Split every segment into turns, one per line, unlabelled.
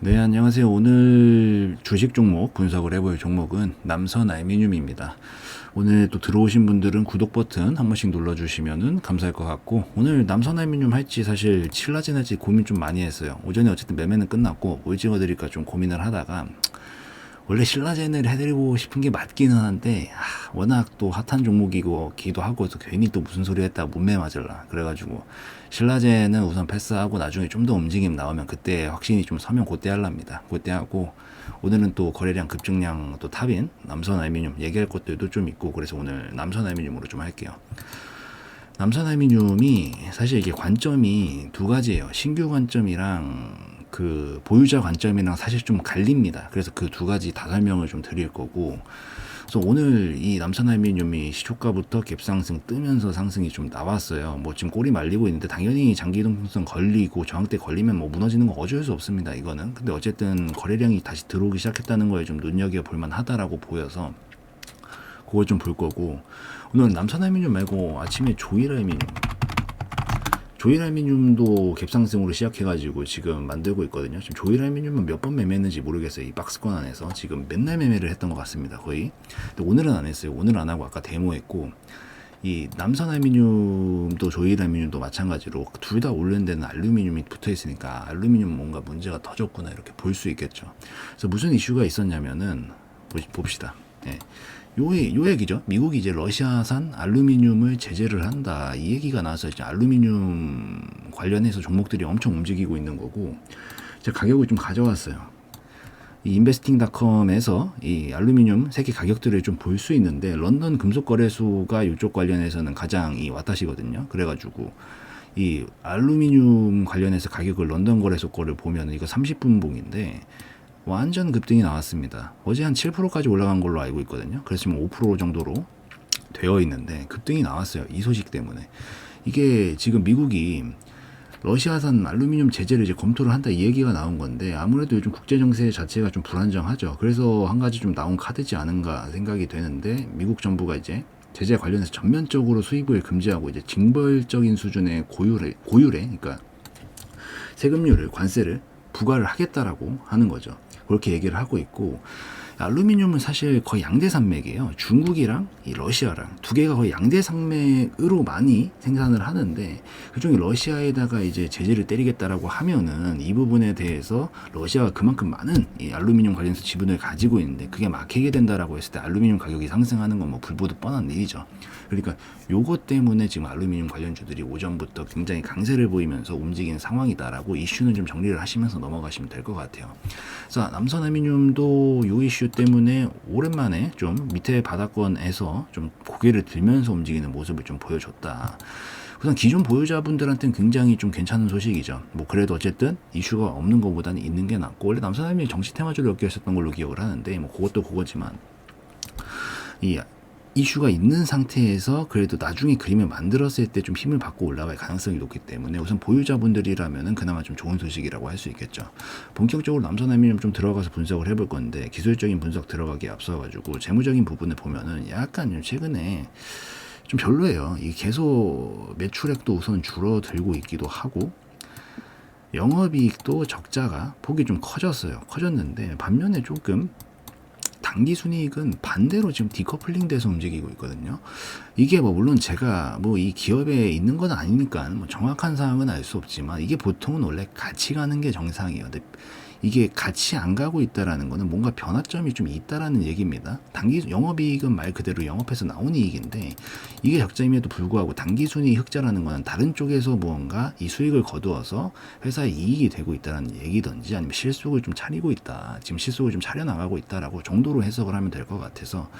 네, 안녕하세요. 오늘 주식 종목 분석을 해볼 종목은 남선 알미늄입니다. 오늘 또 들어오신 분들은 구독 버튼 한 번씩 눌러주시면 감사할 것 같고, 오늘 남선 알미늄 할지 사실 신라젠 할지 고민 좀 많이 했어요. 오전에 어쨌든 매매는 끝났고 뭘 찍어드릴까 좀 고민을 하다가 원래 신라젠을 해드리고 싶은 게 맞기는 한데 워낙 또 핫한 종목이기도 하고 또 괜히 또 무슨 소리 했다 문매 맞을라 그래가지고 신라젠은 우선 패스하고 나중에 좀 더 움직임 나오면 그때 확신이 좀 서면 그때 할랍니다. 그때 하고 오늘은 또 거래량 급증량 또 탑인 남선 알미늄 얘기할 것들도 좀 있고 그래서 오늘 남선 알미늄으로 좀 할게요. 남선 알미늄이 사실 이게 관점이 두 가지예요. 신규 관점이랑 그 보유자 관점이랑 사실 좀 갈립니다. 그래서 그 두 가지 다 설명을 좀 드릴 거고, 그래서 오늘 이 남선 알미늄이 시초가부터 갭상승 뜨면서 상승이 좀 나왔어요. 뭐 지금 꼬리 말리고 있는데 당연히 장기 이동평선 걸리고 저항대 걸리면 뭐 무너지는 건 어쩔 수 없습니다. 이거는. 근데 어쨌든 거래량이 다시 들어오기 시작했다는 거에 좀 눈여겨 볼 만하다라고 보여서 그걸 좀 볼 거고, 오늘 남선 알미늄 말고 아침에 조일 알미늄도 갭상승으로 시작해가지고 지금 만들고 있거든요. 지금 조일 알미늄은 몇 번 매매했는지 모르겠어요. 이 박스권 안에서 지금 맨날 매매를 했던 것 같습니다. 거의. 근데 오늘은 안 했어요. 오늘 안 하고 아까 데모했고, 이 남선 알미늄도 조일 알미늄도 마찬가지로 둘 다 오르는 데는 알루미늄이 붙어 있으니까 알루미늄 뭔가 문제가 터졌구나 이렇게 볼 수 있겠죠. 그래서 무슨 이슈가 있었냐면은 봅시다. 예. 요 얘기죠. 미국이 이제 러시아산 알루미늄을 제재를 한다. 이 얘기가 나와서 이제 알루미늄 관련해서 종목들이 엄청 움직이고 있는 거고, 제가 가격을 좀 가져왔어요. 이 인베스팅닷컴에서 이 알루미늄 세계 가격들을 좀 볼 수 있는데, 런던 금속거래소가 이쪽 관련해서는 가장 이 와타시거든요. 그래가지고 이 알루미늄 관련해서 가격을 런던 거래소 거를 보면 이거 30분 봉인데 완전 급등이 나왔습니다. 어제 한 7%까지 올라간 걸로 알고 있거든요. 그래서 지금 5% 정도로 되어 있는데 급등이 나왔어요. 이 소식 때문에. 이게 지금 미국이 러시아산 알루미늄 제재를 이제 검토를 한다 이 얘기가 나온 건데, 아무래도 요즘 국제 정세 자체가 좀 불안정하죠. 그래서 한 가지 좀 나온 카드지 않은가 생각이 되는데, 미국 정부가 이제 제재 관련해서 전면적으로 수입을 금지하고 이제 징벌적인 수준의 고율에 그러니까 세금료를 관세를 부과를 하겠다라고 하는 거죠. 그렇게 얘기를 하고 있고, 알루미늄은 사실 거의 양대 산맥이에요. 중국이랑 이 러시아랑 두 개가 거의 양대 산맥으로 많이 생산을 하는데, 그중에 러시아에다가 이제 제재를 때리겠다라고 하면은 이 부분에 대해서 러시아가 그만큼 많은 이 알루미늄 관련해서 지분을 가지고 있는데, 그게 막히게 된다라고 했을 때 알루미늄 가격이 상승하는 건 뭐 불보듯 뻔한 일이죠. 그러니까 요것 때문에 지금 알루미늄 관련주들이 오전부터 굉장히 강세를 보이면서 움직이는 상황이다라고 이슈는 좀 정리를 하시면서 넘어가시면 될 것 같아요. 자, 남선 알루미늄도 요 이슈 때문에 오랜만에 좀 밑에 바닥권에서 좀 고개를 들면서 움직이는 모습을 좀 보여줬다. 우선 기존 보유자분들한테는 굉장히 좀 괜찮은 소식이죠. 뭐 그래도 어쨌든 이슈가 없는 것보다는 있는 게 낫고, 원래 남선 알루미늄이 정시 테마주를 엮여 있었던 걸로 기억을 하는데 뭐 그것도 그거지만, 이 이슈가 있는 상태에서 그래도 나중에 그림을 만들었을 때 좀 힘을 받고 올라갈 가능성이 높기 때문에 우선 보유자분들이라면은 그나마 좀 좋은 소식이라고 할 수 있겠죠. 본격적으로 남선 알루미늄 좀 들어가서 분석을 해볼 건데, 기술적인 분석 들어가기에 앞서가지고 재무적인 부분을 보면은 약간 좀 최근에 좀 별로예요. 이게 계속 매출액도 우선 줄어들고 있기도 하고, 영업이익도 적자가 폭이 좀 커졌는데 반면에 조금 단기 순이익은 반대로 지금 디커플링 돼서 움직이고 있거든요. 이게 뭐 물론 제가 뭐 이 기업에 있는 건 아니니까 뭐 정확한 사항은 알 수 없지만, 이게 보통은 원래 같이 가는 게 정상이에요. 근데 이게 같이 안 가고 있다라는 거는 뭔가 변화점이 좀 있다라는 얘기입니다. 단기 영업이익은 말 그대로 영업해서 나온 이익인데, 이게 적자임에도 불구하고 단기 순이익 흑자라는 거는 다른 쪽에서 무언가 이 수익을 거두어서 회사에 이익이 되고 있다는 얘기든지, 아니면 실속을 좀 차리고 있다, 지금 실속을 좀 차려나가고 있다라고 정도로 해석을 하면 될 것 같아서,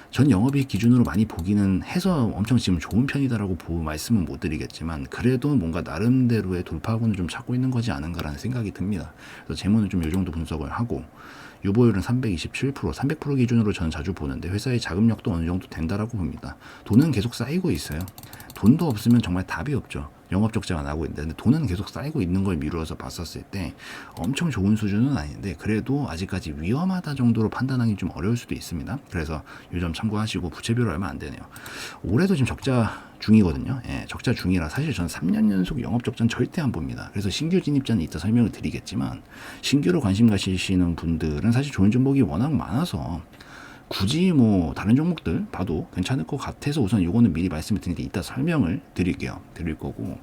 전 영업이익 기준으로 많이 보기는 해서 엄청 지금 좋은 편이다라고 말씀은 못 드리겠지만, 그래도 뭔가 나름대로의 돌파구는 좀 찾고 있는 거지 않은가라는 생각이 듭니다. 그래서 재무는 좀 이 정도 분석을 하고, 유보율은 327%, 300% 기준으로 저는 자주 보는데 회사의 자금력도 어느 정도 된다라고 봅니다. 돈은 계속 쌓이고 있어요. 돈도 없으면 정말 답이 없죠. 영업 적자가 나고 있는데, 근데 돈은 계속 쌓이고 있는 걸 미루어서 봤었을 때 엄청 좋은 수준은 아닌데 그래도 아직까지 위험하다 정도로 판단하기 좀 어려울 수도 있습니다. 그래서 이 점 참고하시고, 부채비율 얼마 안 되네요. 올해도 지금 적자 중이거든요. 예, 적자 중이라 사실 저는 3년 연속 영업 적자는 절대 안 봅니다. 그래서 신규 진입자는 이따 설명을 드리겠지만, 신규로 관심 가시는 분들은 사실 좋은 종목이 워낙 많아서 굳이 뭐 다른 종목들 봐도 괜찮을 것 같아서 우선 요거는 미리 말씀을 드리는데 이따 설명을 드릴 거고,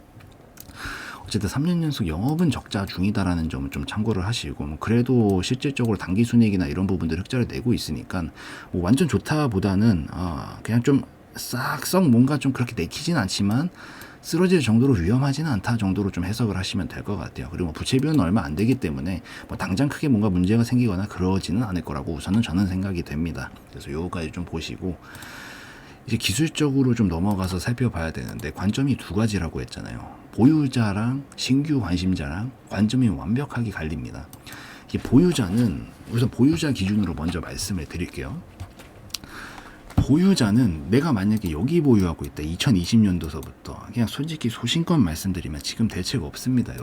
어쨌든 3년 연속 영업은 적자 중이다라는 점을 좀 참고를 하시고, 뭐 그래도 실질적으로 단기 순이익이나 이런 부분들 흑자를 내고 있으니까 뭐 완전 좋다보다는 그냥 좀 싹썩 뭔가 좀 그렇게 내키진 않지만 쓰러질 정도로 위험하지는 않다 정도로 좀 해석을 하시면 될 것 같아요. 그리고 뭐 부채비율은 얼마 안 되기 때문에 뭐 당장 크게 뭔가 문제가 생기거나 그러지는 않을 거라고 우선은 저는 생각이 됩니다. 그래서 요거까지 좀 보시고, 이제 기술적으로 좀 넘어가서 살펴봐야 되는데, 관점이 두 가지라고 했잖아요. 보유자랑 신규 관심자랑 관점이 완벽하게 갈립니다. 이 보유자는 우선 보유자 기준으로 먼저 말씀을 드릴게요. 보유자는 내가 만약에 여기 보유하고 있다, 2020년도서부터 그냥 솔직히 소신껏 말씀드리면 지금 대책 없습니다.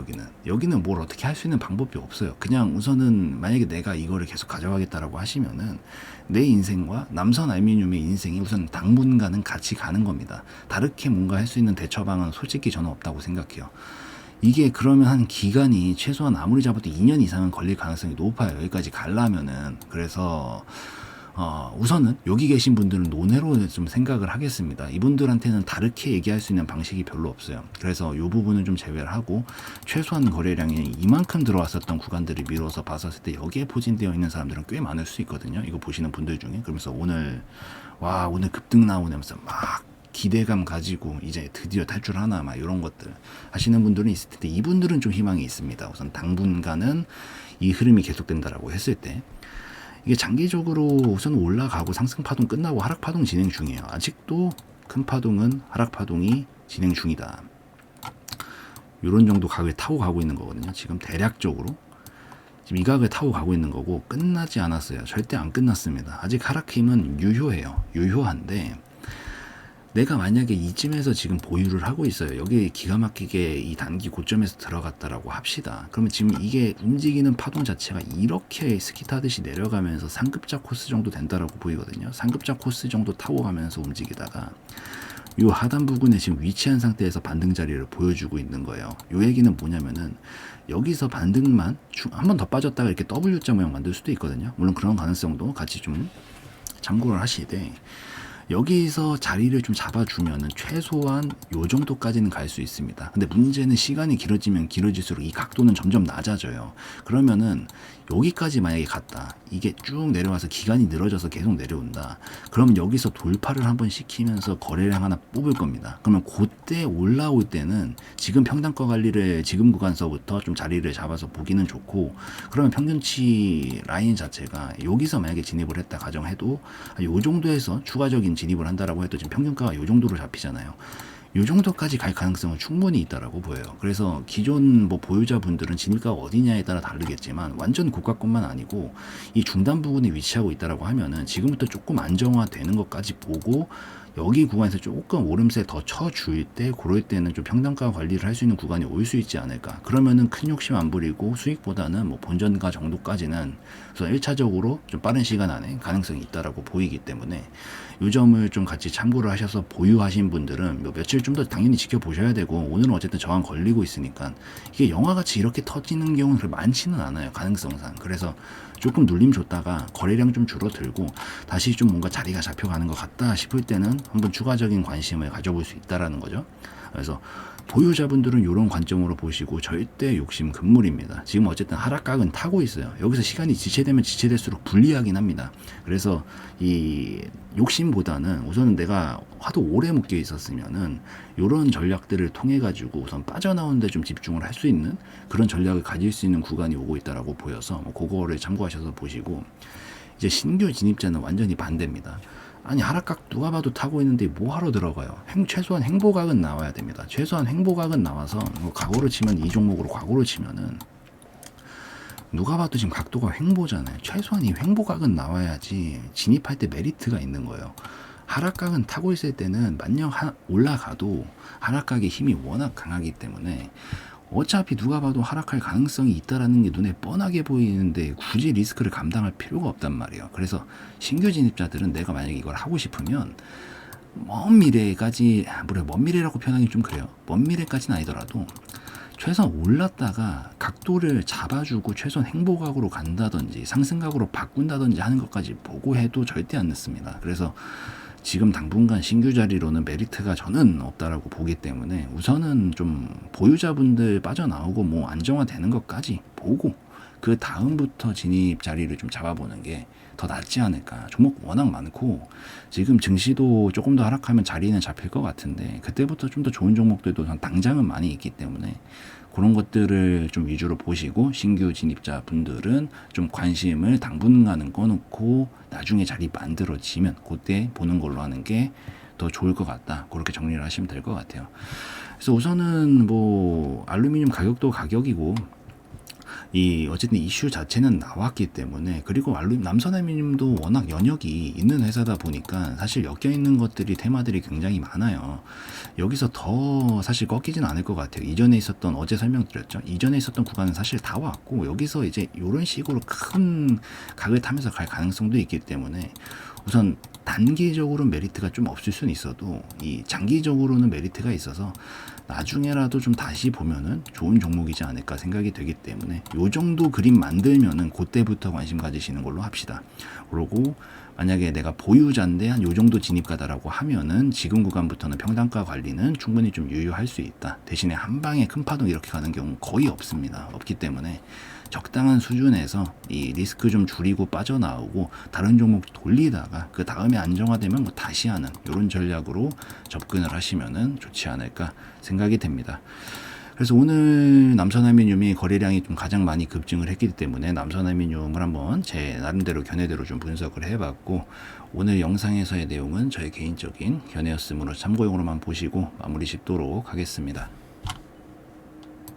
여기는 뭘 어떻게 할 수 있는 방법이 없어요. 그냥 우선은 만약에 내가 이거를 계속 가져가겠다라고 하시면은 내 인생과 남선 알루미늄의 인생이 우선 당분간은 같이 가는 겁니다. 다르게 뭔가 할 수 있는 대처방은 솔직히 저는 없다고 생각해요. 이게 그러면 한 기간이 최소한 아무리 잡아도 2년 이상은 걸릴 가능성이 높아요. 여기까지 가려면은. 그래서 우선은 여기 계신 분들은 논외로 좀 생각을 하겠습니다. 이분들한테는 다르게 얘기할 수 있는 방식이 별로 없어요. 그래서 이 부분은 좀 제외를 하고, 최소한 거래량이 이만큼 들어왔었던 구간들을 미뤄서 봤었을 때 여기에 포진되어 있는 사람들은 꽤 많을 수 있거든요. 이거 보시는 분들 중에. 그러면서 오늘 급등 나오면서 막 기대감 가지고 이제 드디어 탈출하나 막 이런 것들 하시는 분들은 있을 텐데, 이분들은 좀 희망이 있습니다. 우선 당분간은 이 흐름이 계속된다라고 했을 때 이게 장기적으로 우선 올라가고 상승 파동 끝나고 하락 파동 진행 중이에요. 아직도 큰 파동은 하락 파동이 진행 중이다. 이런 정도 가격을 타고 가고 있는 거거든요. 지금 대략적으로 지금 이 가격을 타고 가고 있는 거고, 끝나지 않았어요. 절대 안 끝났습니다. 아직 하락 힘은 유효해요. 유효한데 내가 만약에 이쯤에서 지금 보유를 하고 있어요. 여기 기가 막히게 이 단기 고점에서 들어갔다라고 합시다. 그러면 지금 이게 움직이는 파동 자체가 이렇게 스키 타듯이 내려가면서 상급자 코스 정도 된다라고 보이거든요. 상급자 코스 정도 타고 가면서 움직이다가 이 하단 부분에 지금 위치한 상태에서 반등 자리를 보여주고 있는 거예요. 이 얘기는 뭐냐면은 여기서 반등만 한 번 더 빠졌다가 이렇게 W자 모양 만들 수도 있거든요. 물론 그런 가능성도 같이 좀 참고를 하시되, 여기서 자리를 좀 잡아주면은 최소한 요 정도까지는 갈 수 있습니다. 근데 문제는 시간이 길어지면 길어질수록 이 각도는 점점 낮아져요. 그러면은 여기까지 만약에 갔다, 이게 쭉 내려와서 기간이 늘어져서 계속 내려온다, 그러면 여기서 돌파를 한번 시키면서 거래량 하나 뽑을 겁니다. 그러면 그때 올라올 때는 지금 평단가 관리를 지금 구간서부터 좀 자리를 잡아서 보기는 좋고, 그러면 평균치 라인 자체가 여기서 만약에 진입을 했다 가정해도 요 정도에서 추가적인 진입을 한다라고 해도 지금 평균가가 요 정도로 잡히잖아요. 요 정도까지 갈 가능성은 충분히 있다라고 보여요. 그래서 기존 뭐 보유자분들은 진입가가 어디냐에 따라 다르겠지만 완전 고가권만 아니고 이 중단 부분에 위치하고 있다라고 하면은 지금부터 조금 안정화되는 것까지 보고, 여기 구간에서 조금 오름세 더 쳐줄 때, 그럴 때는 좀 평단가 관리를 할 수 있는 구간이 올 수 있지 않을까. 그러면은 큰 욕심 안 부리고 수익보다는 뭐 본전가 정도까지는 우선 1차적으로 좀 빠른 시간 안에 가능성이 있다라고 보이기 때문에 이 점을 좀 같이 참고를 하셔서 보유하신 분들은 뭐 며칠 좀 더 당연히 지켜보셔야 되고, 오늘은 어쨌든 저항 걸리고 있으니까 이게 영화같이 이렇게 터지는 경우는 그렇게 많지는 않아요, 가능성상. 그래서 조금 눌림 줬다가 거래량 좀 줄어들고 다시 좀 뭔가 자리가 잡혀가는 것 같다 싶을 때는 한번 추가적인 관심을 가져볼 수 있다라는 거죠. 그래서 보유자분들은 이런 관점으로 보시고 절대 욕심 금물입니다. 지금 어쨌든 하락각은 타고 있어요. 여기서 시간이 지체되면 지체될수록 불리하긴 합니다. 그래서 이 욕심보다는 우선은 내가 하도 오래 묶여 있었으면은 이런 전략들을 통해 가지고 우선 빠져나오는 데 좀 집중을 할 수 있는 그런 전략을 가질 수 있는 구간이 오고 있다라고 보여서 뭐 그거를 참고하셔서 보시고, 이제 신규 진입자는 완전히 반대입니다. 아니 하락각 누가 봐도 타고 있는데 뭐 하러 들어가요? 최소한 행보각은 나와야 됩니다. 최소한 행보각은 나와서 뭐 과거로 치면 이 종목으로 과거로 치면은 누가 봐도 지금 각도가 횡보잖아요. 최소한 이 횡보각은 나와야지 진입할 때 메리트가 있는 거예요. 하락각은 타고 있을 때는 만약 올라가도 하락각의 힘이 워낙 강하기 때문에 어차피 누가 봐도 하락할 가능성이 있다라는 게 눈에 뻔하게 보이는데 굳이 리스크를 감당할 필요가 없단 말이에요. 그래서 신규 진입자들은 내가 만약에 이걸 하고 싶으면 먼 미래까지, 물론 먼 미래라고 표현하기 좀 그래요. 먼 미래까지는 아니더라도 최소한 올랐다가 각도를 잡아주고 최소한 행보각으로 간다든지 상승각으로 바꾼다든지 하는 것까지 보고 해도 절대 안 늦습니다. 그래서 지금 당분간 신규 자리로는 메리트가 저는 없다라고 보기 때문에 우선은 좀 보유자분들 빠져나오고 뭐 안정화되는 것까지 보고 그 다음부터 진입 자리를 좀 잡아보는 게 더 낫지 않을까. 종목 워낙 많고 지금 증시도 조금 더 하락하면 자리는 잡힐 것 같은데 그때부터 좀 더 좋은 종목들도 당장은 많이 있기 때문에 그런 것들을 좀 위주로 보시고 신규 진입자 분들은 좀 관심을 당분간은 꺼놓고 나중에 자리 만들어지면 그때 보는 걸로 하는 게 더 좋을 것 같다. 그렇게 정리를 하시면 될 것 같아요. 그래서 우선은 뭐 알루미늄 가격도 가격이고 이 어쨌든 이슈 자체는 나왔기 때문에 그리고 남선알루미늄도 워낙 연역이 있는 회사다 보니까 사실 엮여 있는 것들이 테마들이 굉장히 많아요. 여기서 더 사실 꺾이진 않을 것 같아요. 이전에 있었던 어제 설명드렸죠. 이전에 있었던 구간은 사실 다 왔고 여기서 이제 이런 식으로 큰 각을 타면서 갈 가능성도 있기 때문에 우선 단기적으로 메리트가 좀 없을 수는 있어도 이 장기적으로는 메리트가 있어서 나중에라도 좀 다시 보면은 좋은 종목이지 않을까 생각이 되기 때문에 요 정도 그림 만들면은 그때부터 관심 가지시는 걸로 합시다. 그러고 만약에 내가 보유자인데 한 요 정도 진입가다라고 하면은 지금 구간부터는 평단가 관리는 충분히 좀 유효할 수 있다. 대신에 한 방에 큰 파동 이렇게 가는 경우 거의 없습니다. 없기 때문에 적당한 수준에서 이 리스크 좀 줄이고 빠져나오고 다른 종목 돌리다가 그 다음에 안정화되면 뭐 다시 하는 이런 전략으로 접근을 하시면은 좋지 않을까 생각이 됩니다. 그래서 오늘 남선알루미늄이 거래량이 좀 가장 많이 급증을 했기 때문에 남선알루미늄을 한번 제 나름대로 견해대로 좀 분석을 해봤고 오늘 영상에서의 내용은 저의 개인적인 견해였으므로 참고용으로만 보시고 마무리 짓도록 하겠습니다.